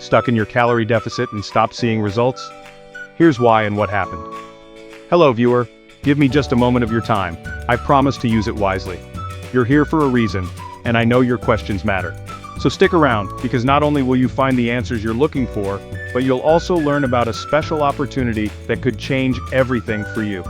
Stuck in your calorie deficit and stopped seeing results? Here's why and what happened. Hello viewer, give me just a moment of your time. I promise to use it wisely. You're here for a reason, and I know your questions matter. So stick around, because not only will you find the answers you're looking for, but you'll also learn about a special opportunity that could change everything for you.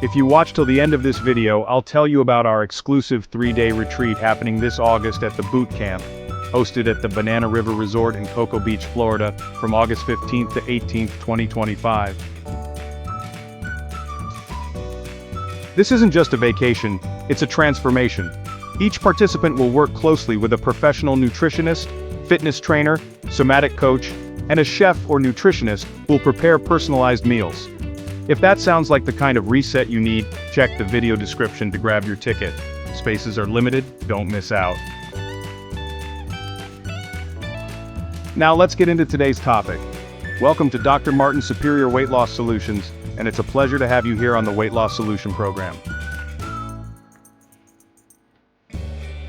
If you watch till the end of this video, I'll tell you about our exclusive 3-day retreat happening this August at the Boot Camp, hosted at the Banana River Resort in Cocoa Beach, Florida, from August 15th to 18th, 2025. This isn't just a vacation, it's a transformation. Each participant will work closely with a professional nutritionist, fitness trainer, somatic coach, and a chef or nutritionist who will prepare personalized meals. If that sounds like the kind of reset you need, check the video description to grab your ticket. Spaces are limited, don't miss out. Now let's get into today's topic. Welcome to Dr. Martin's Superior Weight Loss Solutions, and it's a pleasure to have you here on the Weight Loss Solution Program.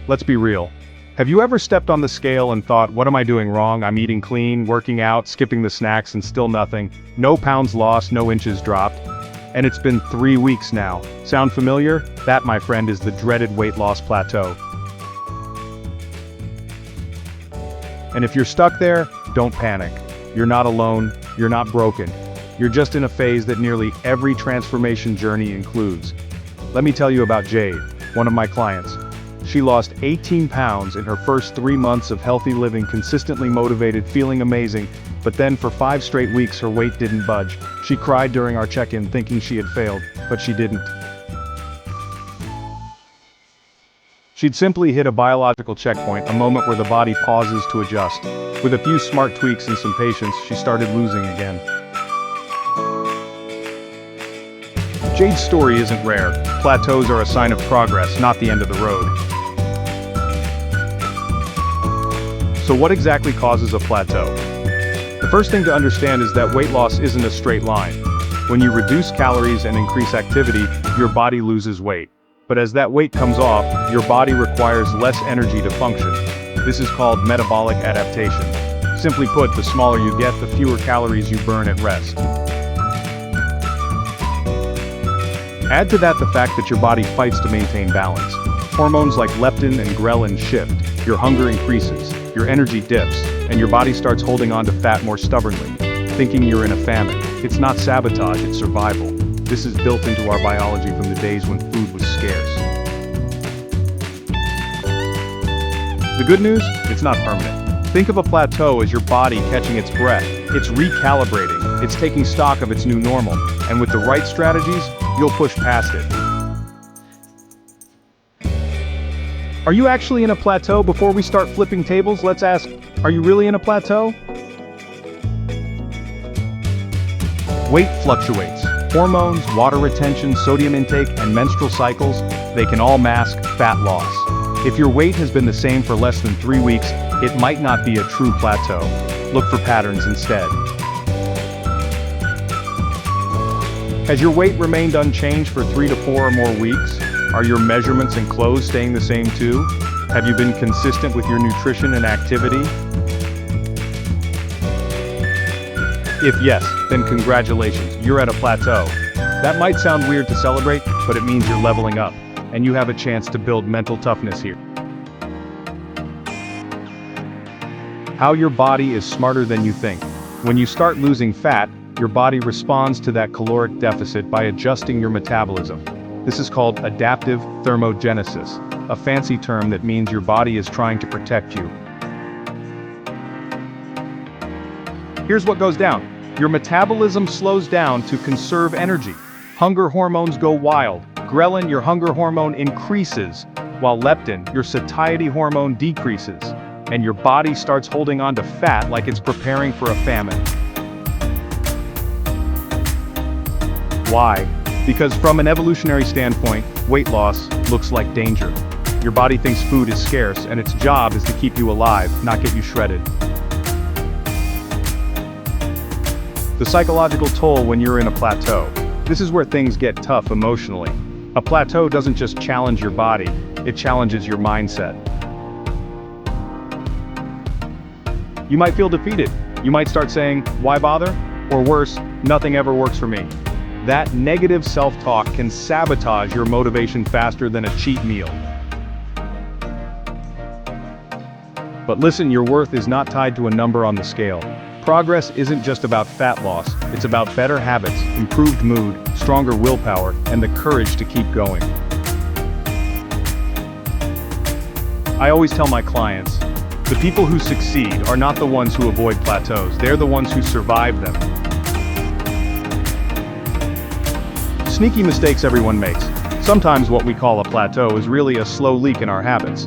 Let's be real. Have you ever stepped on the scale and thought, what am I doing wrong? I'm eating clean, working out, skipping the snacks, and still nothing. No pounds lost, no inches dropped. And it's been 3 weeks now. Sound familiar? That, my friend, is the dreaded weight loss plateau. And if you're stuck there, don't panic. You're not alone, you're not broken. You're just in a phase that nearly every transformation journey includes. Let me tell you about Jade, one of my clients. She lost 18 pounds in her first 3 months of healthy living, consistently motivated, feeling amazing, but then for 5 straight weeks her weight didn't budge. She cried during our check-in thinking she had failed, but she didn't. She'd simply hit a biological checkpoint, a moment where the body pauses to adjust. With a few smart tweaks and some patience, she started losing again. Jade's story isn't rare. Plateaus are a sign of progress, not the end of the road. So what exactly causes a plateau? The first thing to understand is that weight loss isn't a straight line. When you reduce calories and increase activity, your body loses weight. But as that weight comes off, your body requires less energy to function. This is called metabolic adaptation. Simply put, the smaller you get, the fewer calories you burn at rest. Add to that the fact that your body fights to maintain balance. Hormones like leptin and ghrelin shift, your hunger increases, your energy dips, and your body starts holding on to fat more stubbornly, thinking you're in a famine. It's not sabotage, it's survival. This is built into our biology from the days when food was scarce. The good news? It's not permanent. Think of a plateau as your body catching its breath. It's recalibrating, it's taking stock of its new normal, and with the right strategies, you'll push past it. Are you actually in a plateau? Before we start flipping tables, let's ask, are you really in a plateau? Weight fluctuates. Hormones, water retention, sodium intake, and menstrual cycles, they can all mask fat loss. If your weight has been the same for less than 3 weeks, it might not be a true plateau. Look for patterns instead. Has your weight remained unchanged for 3 to 4 or more weeks? Are your measurements and clothes staying the same too? Have you been consistent with your nutrition and activity? If yes, then congratulations, you're at a plateau. That might sound weird to celebrate, but it means you're leveling up, and you have a chance to build mental toughness here. How your body is smarter than you think. When you start losing fat, your body responds to that caloric deficit by adjusting your metabolism. This is called adaptive thermogenesis, a fancy term that means your body is trying to protect you. Here's what goes down. Your metabolism slows down to conserve energy. Hunger hormones go wild. Ghrelin, your hunger hormone, increases, while leptin, your satiety hormone, decreases. And your body starts holding on to fat like it's preparing for a famine. Why? Because from an evolutionary standpoint, weight loss looks like danger. Your body thinks food is scarce, and its job is to keep you alive, not get you shredded. The psychological toll when you're in a plateau. This is where things get tough emotionally. A plateau doesn't just challenge your body, it challenges your mindset. You might feel defeated. You might start saying, why bother? Or worse, nothing ever works for me. That negative self-talk can sabotage your motivation faster than a cheat meal. But listen, your worth is not tied to a number on the scale. Progress isn't just about fat loss, it's about better habits, improved mood, stronger willpower, and the courage to keep going. I always tell my clients, the people who succeed are not the ones who avoid plateaus, they're the ones who survive them. Sneaky mistakes everyone makes. Sometimes what we call a plateau is really a slow leak in our habits.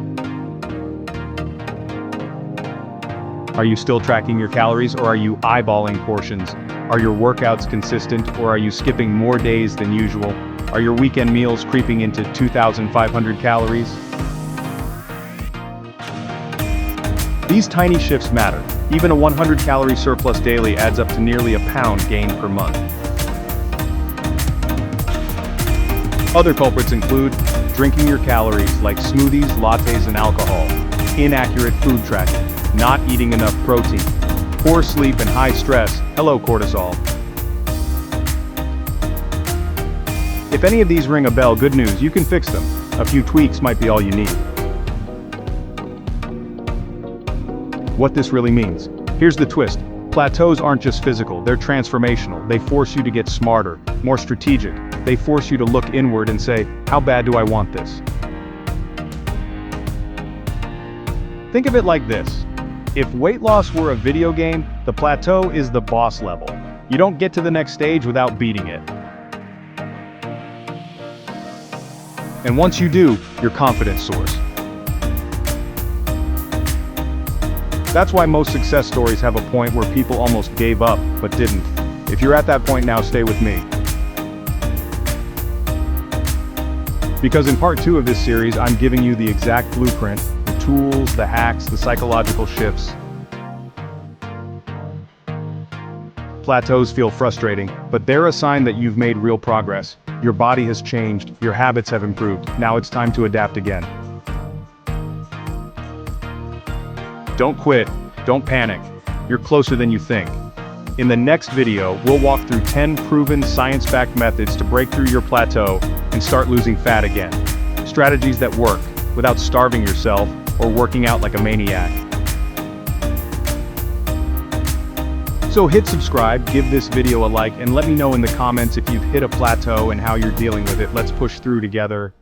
Are you still tracking your calories, or are you eyeballing portions? Are your workouts consistent, or are you skipping more days than usual? Are your weekend meals creeping into 2,500 calories? These tiny shifts matter. Even a 100-calorie surplus daily adds up to nearly a pound gained per month. Other culprits include drinking your calories like smoothies, lattes, and alcohol, inaccurate food tracking, not eating enough protein, poor sleep, and high stress. Hello, cortisol. If any of these ring a bell, good news, you can fix them. A few tweaks might be all you need. What this really means. Here's the twist. Plateaus aren't just physical, they're transformational. They force you to get smarter, more strategic. They force you to look inward and say, how bad do I want this? Think of it like this. If weight loss were a video game, the plateau is the boss level. You don't get to the next stage without beating it. And once you do, your confidence soars. That's why most success stories have a point where people almost gave up, but didn't. If you're at that point now, stay with me. Because in part 2 of this series, I'm giving you the exact blueprint, the tools, the hacks, the psychological shifts. Plateaus feel frustrating, but they're a sign that you've made real progress. Your body has changed, your habits have improved. Now it's time to adapt again. Don't quit, don't panic. You're closer than you think. In the next video, we'll walk through 10 proven science-backed methods to break through your plateau and start losing fat again. Strategies that work without starving yourself or working out like a maniac. So hit subscribe, give this video a like, and let me know in the comments if you've hit a plateau and how you're dealing with it. Let's push through together.